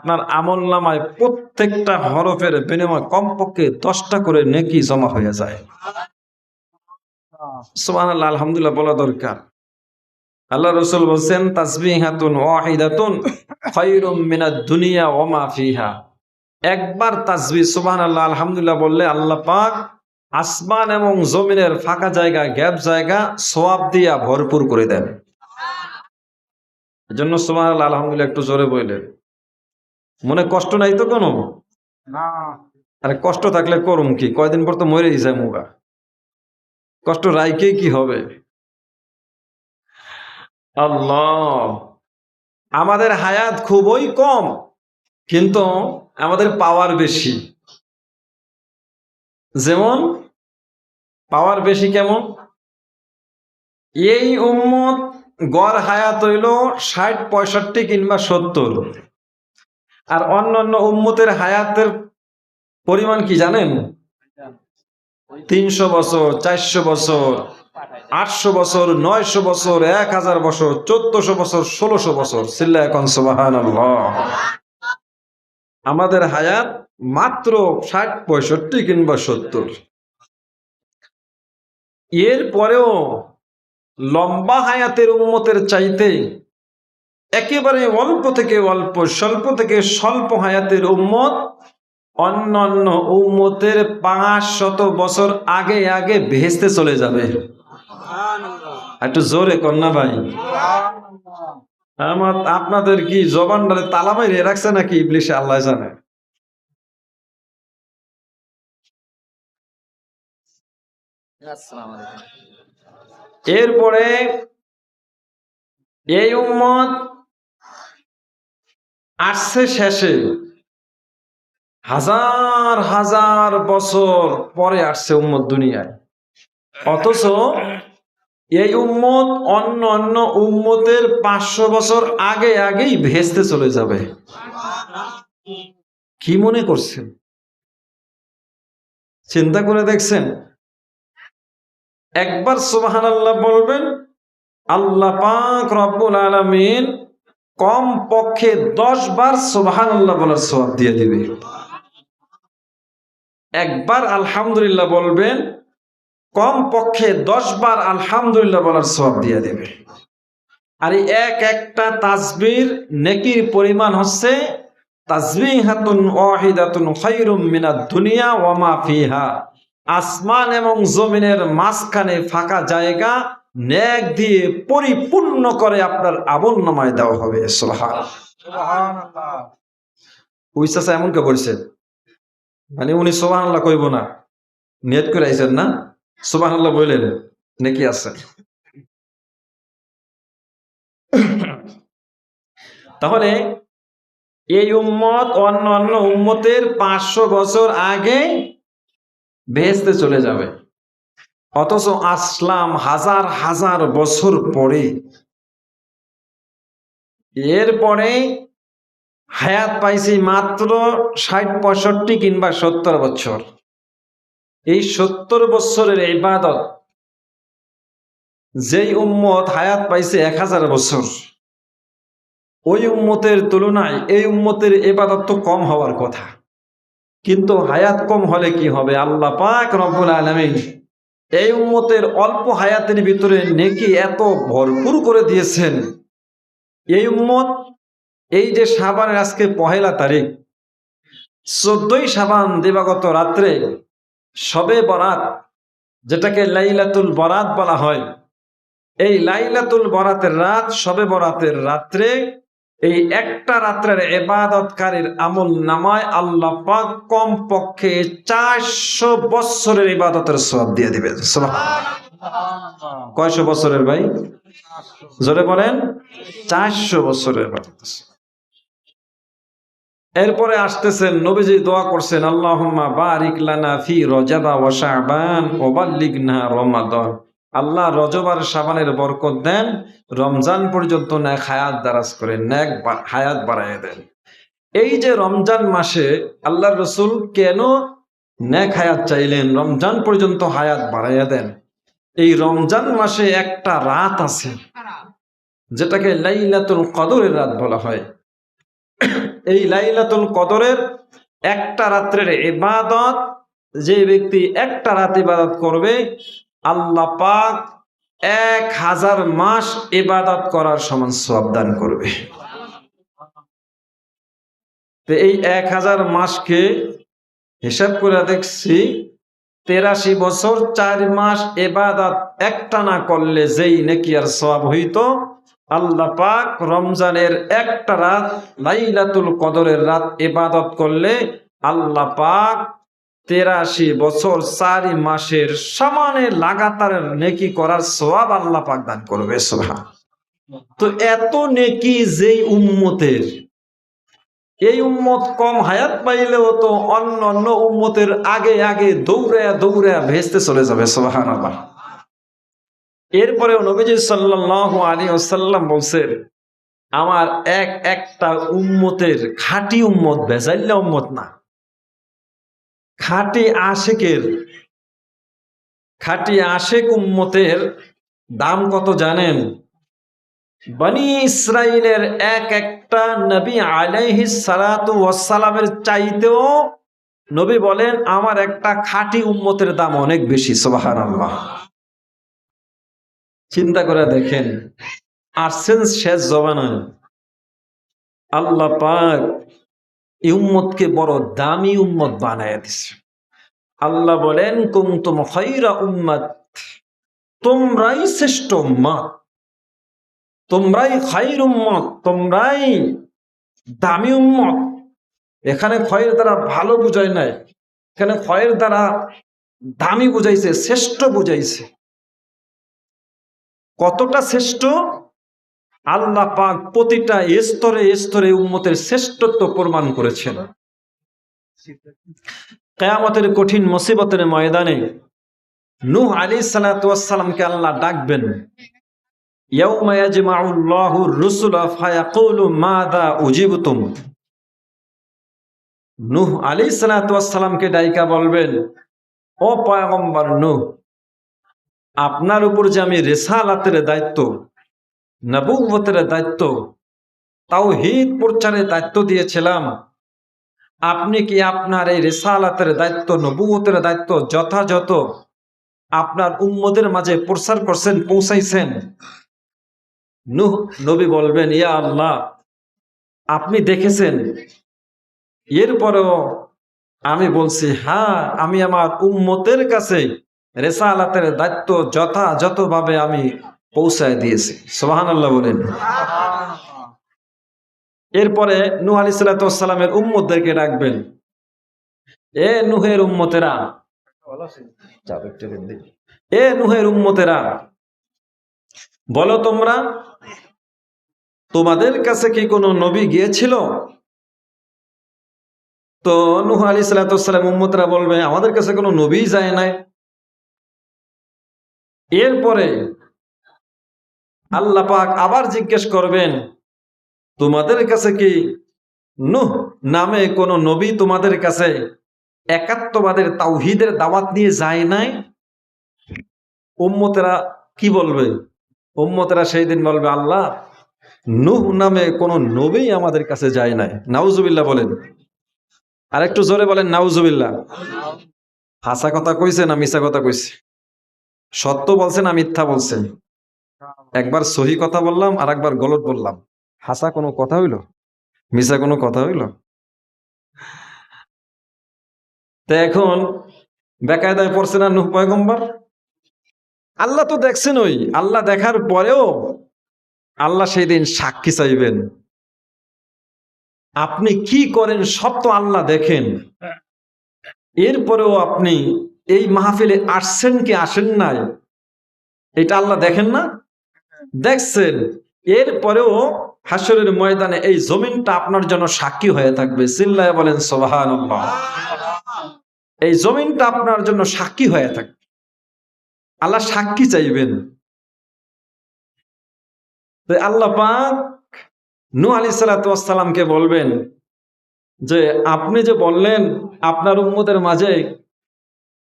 আপনার আমলনামায় প্রত্যেকটা হরফের বিনিময়ে কমপক্ষে 10টা করে নেকি জমা হয়ে যায়। সুবহানাল্লাহ, আলহামদুলিল্লাহ বলা দরকার। আল্লাহ রাসূল বলেন, তাসবিহাতুন ওয়াহিদাতুন খায়রুম মিনাদ দুনিয়া ওয়া মা ফিহা। একবার তাসবিহ সুবহানাল্লাহ আলহামদুলিল্লাহ বললে আল্লাহ পাক আসমান এবং জমিনের ফাঁকা জায়গা, গ্যাপ জায়গা সওয়াব দিয়া ভরপুর করে দেন। এজন্য সুবহানাল্লাহ আলহামদুলিল্লাহ একটু জোরে বললেন। মনে কষ্ট নাই তো কোনো? না। আরে কষ্ট থাকলে করুম কি, কয়দিন পর তো মরেই যায় মুগা। কষ্ট রাইকেই কি হবে? আল্লাহ, আমাদের হায়াত খুবই কম, কিন্তু আমাদের পাওয়ার বেশি। যেমন পাওয়ার বেশি কেমন? এই উম্মত গড় হায়াত হইল 60, 65 কিংবা 70, আর অন্যান্য উম্মতের হায়াতের পরিমাণ কি জানেন? 300 বছর, 400 বছর, 800 বছর, 900 বছর, 1000 বছর, 1400 বছর, 1600 বছর। চিল্লায় এখন সুবহানাল্লাহ। আমাদের হায়াত মাত্র 60, 65 কিংবা 70। এর পরেও লম্বা হায়াতের উম্মতের চাইতে একেবারে অল্প থেকে অল্প, স্বল্প থেকে স্বল্প হায়াতের উম্মত অন্যান্য উম্মতের 500 বছর আগে আগে বেহেশতে চলে যাবে। একটু জোরে কন্যা ভাই। আপনাদের কি জবানটারে তালা মাইরে রাখছে নাকি ইবলিশে, আল্লাহ জানে। এরপরে এই উম্মত আসছে শেষে, হাজার হাজার বছর পরে আসছে উম্মত দুনিয়ায়। অথচ এই উম্মত অন্য অন্য উম্মতের 500 বছর আগে আগেই ভেস্তে চলে যাবে। কি মনে করছেন? চিন্তা করে দেখছেন? একবার সুবহানাল্লাহ বলবেন, আল্লাহ পাক রব্বুল আলামিন কম পক্ষে 10 বার সুবহানাল্লাহ বলার সওয়াব দিয়ে দিবে। একবার আলহামদুলিল্লাহ বলবেন, কম পক্ষে 10 বার আলহামদুলিল্লাহ বলার সওয়াব দিয়ে দেবে। আর এক একটা তাসবির নেকির পরিমাণ হচ্ছে তাসবিহাতুন ওয়াহিদাতুন খায়রুম মিনাদ দুনিয়া ওয়া মা ফিহা। আসমান এবং জমিনের মাঝখানে ফাঁকা জায়গা নেক দিয়ে পরিপূর্ণ করে আপনার আমলনামায় দেওয়া হবে। সুবহানাল্লাহ। ওই চাচা এমন কে বলছে, মানে উনি সুবহানাল্লাহ কইব না, নিয়ত করে আইছেন না, সুবহানাল্লাহ বললেন নাকি আছে। তাহলে এই উম্মত অন্য অন্য উম্মতের 500 বছর আগে বেহেশতে চলে যাবে, অথচ আসলাম হাজার হাজার বছর পরে। এরপরে হায়াত পাইছি মাত্র 60, 65 কিংবা 70 বছর। এই 70 বছরের ইবাদত যেই উম্মত হায়াত পাইছে 1000 বছর, ওই উম্মতের তুলনায় এই উম্মতের ইবাদত তো কম হওয়ার কথা। কিন্তু হায়াত কম হলে কি হবে? আল্লাহ পাক রব্বুল আলামিন এই উম্মতের অল্প হায়াতের ভিতরে নেকি এত ভরপুর করে দিয়েছেন। এই উম্মত, এই যে শাবানের আজকে 1 তারিখ, 14ই শাবান দিবাগত রাত্রে শবে বরাত, যেটাকে লাইলাতুল বরাত বলা হয়, এই লাইলাতুল বরাতের রাত, শবে বরাতের রাত্রে, এই একটা রাত্রের ইবাদতকারীর আমল নামায় আল্লাহ পাক কম পক্ষে 400 বছরের ইবাদতের সওয়াব দিয়ে দিবেন। সুবহানাল্লাহ। কয়শো বছরের ভাই? জোরে বলেন। 400 বছরের ইবাদত। এরপরে আসতেছেন, নবীজি দোয়া করছেন, আল্লাহুম্মা বারিক লানা ফি রজব ওয়া শাবান ওয়া বাল্লিগনা রমাদান। আল্লাহ রজব আর শাবানের বরকত দেন, রমজান পর্যন্ত নেক হায়াত দারাজ করেন, নেক হায়াত বাড়ায় দেন। এই যে রমজান মাসে আল্লাহর রাসূল কেন নেক হায়াত চাইলেন, রমজান পর্যন্ত হায়াত বাড়াইয়া দেন? এই রমজান মাসে একটা রাত আছে যেটাকে লাইলাতুল কদরের রাত বলা হয়। এই লাইলাতুল কদরের একটা রাত্রের ইবাদত, যে ব্যক্তি একটা রাত ইবাদত করবে, আল্লাহ পাক 1000 মাস ইবাদত করার সমান সওয়াব দান করবে। তো এই 1000 মাসকে হিসাব করে দেখছি, 83 বছর 4 মাস ইবাদত একটানা করলে যেই নেকি আর সওয়াব হইতো, আল্লাহ পাক রমজানের একটা রাত লাইলাতুল কদরের রাত ইবাদত করলে আল্লাহ পাক 83 বছর 4 মাসের সমানে লাগাতার নেকি করার সওয়াব আল্লাহ পাক দান করবে। সুবহান। তো এত নেকি যেই উম্মতের, এই উম্মত কম হায়াত পাইলেও তো অন্য অন্য উম্মতের আগে আগে দৌড়ে দৌড়ে ভেস্তে চলে যাবে। সুবহানাল্লাহ। এরপরেও নবীজি সাল্লাল্লাহু আলাইহি ওয়াসাল্লাম বলছেন, আমার একটা উম্মতের, খাঁটি উম্মত, বেজাইল্লা উম্মত না, খাঁটি আশেক উম্মতের দাম কত জানেন? বনি ইসরাইলের একটা নবী আলাইহিস সালাতু ওয়াস সালামের চাইতেও নবী বলেন আমার একটা খাঁটি উম্মতের দাম অনেক বেশি। সুবহানাল্লাহ। চিন্তা করে দেখেন, আসছেন শেষ জমানায়, আল্লাহ পাক এই উম্মতকে বড় দামি উম্মত বানায় দিছে। আল্লাহ বলেন কুনতুম খায়রা উম্মাত, তোমরাই শ্রেষ্ঠ উম্মত, তোমরাই খায়র উম্মত, তোমরাই দামি উম্মত। এখানে খয়ের দ্বারা ভালো বুঝায় নাই, এখানে খয়ের দ্বারা দামি বুঝাইছে, শ্রেষ্ঠ বুঝাইছে। কতটা শ্রেষ্ঠ? আল্লাহ পাক প্রতিটা স্তরে স্তরে উম্মতের শ্রেষ্ঠত্ব প্রমাণ করেছেন। কিয়ামতের কঠিন মুসিবতের ময়দানে নূহ আলাইহিস সালাতু ওয়াস সালামকে আল্লাহ ডাকবেন, ইয়াউমা ইয়াজমাউল্লাহুর রুসুলা ফায়াকুলু মাযা উজিবতুম। নূহ আলাইহিস সালাতু ওয়াস সালামকে ডাইকা বলবেন, ও পয়গম্বর নূহ, আপনার উপর যে আমি রিসালাতের দায়িত্ব, নবুয়তের দায়িত্ব, তাওহীদ প্রচারের দায়িত্ব দিয়েছিলাম, আপনি কি আপনার এই রিসালাতের দায়িত্ব, নবুয়তের দায়িত্ব যথাযথ আপনার উম্মতের মাঝে প্রচার করছেন, পৌঁছাইছেন? নূহ নবী বলবেন, ইয়া আল্লাহ, আপনি দেখেছেন। এরপরেও আমি বলছি, হ্যাঁ, আমি আমার উম্মতের কাছে রিসালাতের দায়িত্ব যথাযথভাবে আমি পৌঁছায় দিয়েছি। সুবহানাল্লাহ বলেন। এরপরে নূহ আলাইহিস সালাতু ওয়াস সালামের উম্মতদেরকে ডাকবেন, এ নূহের উম্মতেরা, এ নূহের উম্মতেরা, বলো তোমরা, তোমাদের কাছে কি কোনো নবী গিয়েছিল? তো নূহ আলাইহিস সালাতু ওয়াস সালাম উম্মতরা বলবে, আমাদের কাছে কোনো নবী যায় নাই। এরপরে আল্লাহ পাক আবার জিজ্ঞেস করবেন, তোমাদের কাছে কি নূহ নামে কোন নবী তোমাদের কাছে একাত্মবাদের তাওহীদের দাওয়াত নিয়ে যায় নাই? উম্মতেরা কি বলবে? উম্মতেরা সেই দিন বলবে, আল্লাহ, নূহ নামে কোন নবী আমাদের কাছে যায় নাই। নাউজুবিল্লাহ বলেন। আর একটু জোরে বলেন নাউজুবিল্লাহ। হাসা কথা কইছে না মিছা কথা কইছে? সত্য বলছেন না মিথ্যা বলছেন? একবার সহি কথা বললাম আর একবার গলত বললাম। হাসা কোনো কথা হইল? মিছা কোনো কথা হইল? তো এখন বেকায়দায় পড়ছে না নূহ পয়গম্বর? আল্লাহ তো দেখছেন, ওই আল্লাহ দেখার পরেও আল্লাহ সেই দিন সাক্ষী চাইবেন। আপনি কি করেন সব তো আল্লাহ দেখেন। এরপরেও আপনি এই মাহফিলে আসছেন কি আসেন নাই, এটা আল্লাহ দেখেন না? দেখছেন। এরপরেও হাসরের ময়দানে এই জমিনটা আপনার জন্য সাক্ষী হয়ে থাকবে। চিল্লায় বলেন সুবহানাল্লাহ। এই জমিনটা আপনার জন্য সাক্ষী হয়ে থাকবে। আল্লাহ সাক্ষী চাইবেন। আল্লাহ পাক নূহ আলাইহিস সালাতু ওয়াস সালামকে বলবেন যে, আপনি যে বললেন আপনার উম্মতের মাঝে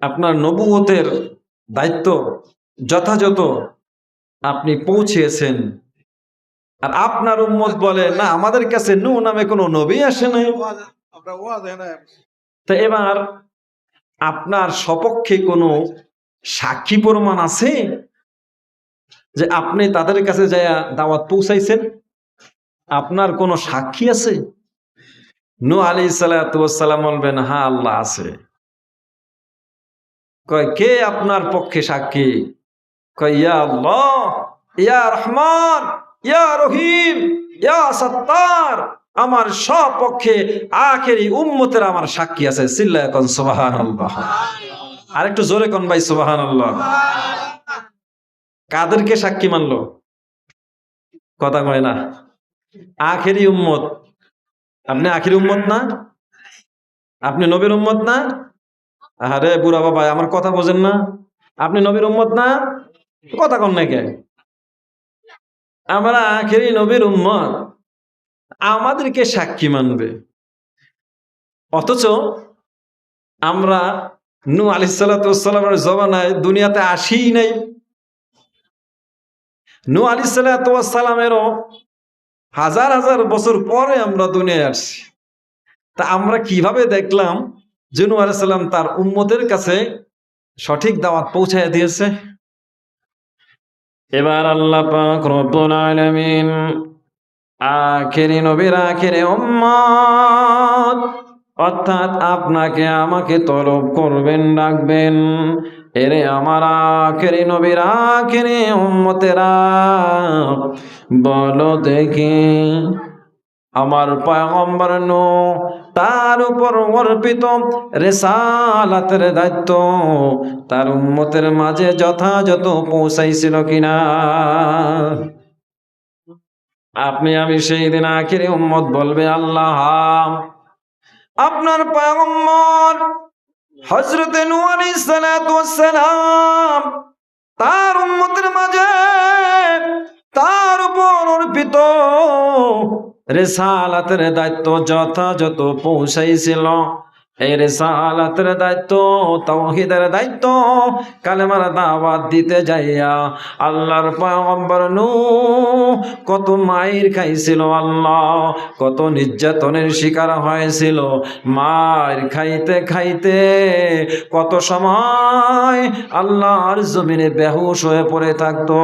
আপনার নবুয়তের দায়িত্ব যথাযথ আপনি পৌঁছিয়েছেন, আর আপনার উম্মত বলে না আমাদের কাছে নূহ নামে কোনো নবী আসে নাই। তো এবার আপনার সপক্ষে কোনো সাক্ষী প্রমাণ আছে যে আপনি তাদের কাছে যায়া দাওয়াত পৌঁছাইছেন? আপনার কোনো সাক্ষী আছে? নূহ আলাইহিস সালাতু ওয়াস সালাম বলবেন হ্যাঁ আল্লাহ আছে। কয় কে আপনার পক্ষে সাক্ষী? কয় ইয়া আল্লাহ, ইয়া রহমান, ইয়া রহিম, ইয়া সত্তার, আমার সপক্ষে আখেরি উম্মতের আমার সাক্ষী আছে। চিল্লায়া কোন সুবহানাল্লাহ। আরেকটু জোরে কোন ভাই সুবহানাল্লাহ। কাদেরকে সাক্ষী মানলো? কথা কয় না। আখেরি উম্মত। আপনি আখেরি উম্মত না? আপনি নবীর উম্মত না? আরে বুড়া বাবা আমার কথা বোঝেন না? আপনি নবীর উম্মত না? কথা কন নাকি? আমরা আখেরি নবীর উম্মত, আমাদেরকে সাক্ষী মানবে। অথচ আমরা নূহ আলাইহিস সালাতু ওয়াস সালামের জমানায় দুনিয়াতে আসিই নাই। নূহ আলাইহিস সালাতু ওয়াস সালামেরও হাজার হাজার বছর পরে আমরা দুনিয়ায় আসছি। তা আমরা কিভাবে দেখলাম যে নূহ আলাইহিস সালাম তার উম্মতের কাছে সঠিক দাওয়াত পৌঁছায় দিয়েছে? এবার আল্লাহ পাক রব্বুল আলামিন আখেরি নবীর আখেরি উম্মত অর্থাৎ আপনাকে আমাকে তলব করবেন, ডাকবেন, এরে আমার আখেরি নবীর আখেরি উম্মতেরা বলো দেখি আমার পয়গম্বর নূহ তার উপর অর্পিত রিসালাতের দায়িত্ব তার উম্মতের মাঝে যথাযথ পৌঁছাইছিল কিনা? আপনি আমি সেই দিন আখেরি উম্মত বলবে আল্লাহ আপনার পয়গম্বর হযরতে নূহ আলাইহিস সালাতু ওয়াস সালাম তার উম্মতের মাঝে তার উপর অর্পিত রিসালাতের দায়িত্ব যথাযথ পৌঁছাইছিল। এই রিসালাতের দায়িত্ব, তাওহীদের দায়িত্ব, কালেমার দাওয়াত দিতে যাইয়া আল্লাহর পয়গম্বর নূহ কত মাইর খাইছিল, আল্লাহ কত নির্যাতনের শিকার হয়েছিল। মার খাইতে খাইতে কত সময় আল্লাহর জমিনে বেহুশ হয়ে পড়ে থাকতো।